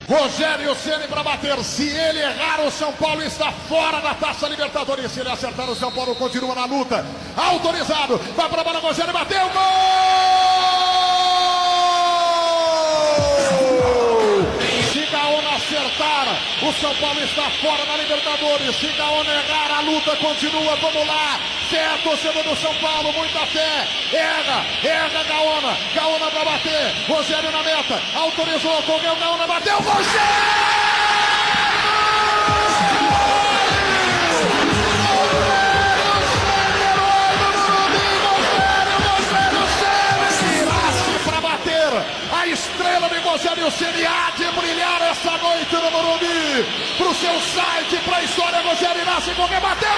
Rogério Ceni para bater. Se ele errar, o São Paulo está fora da Taça Libertadores. Se ele acertar, o São Paulo continua na luta. Autorizado. Vai para a bola, Rogério bateu. Gol! Se Gaona acertar, o São Paulo está fora da Libertadores. Se Gaona errar, a luta continua. Vamos lá. Fé, torcedor do São Paulo, muita fé. Erra Gaona. Gaona para bater. Rogério na meta. Autorizou, correu, Gaona bateu. Rogério! A estrela de Rogério Ceni há de brilhar essa noite no Morumbi. Pro seu site, pra história, Rogério Inácio, qualquer bateu.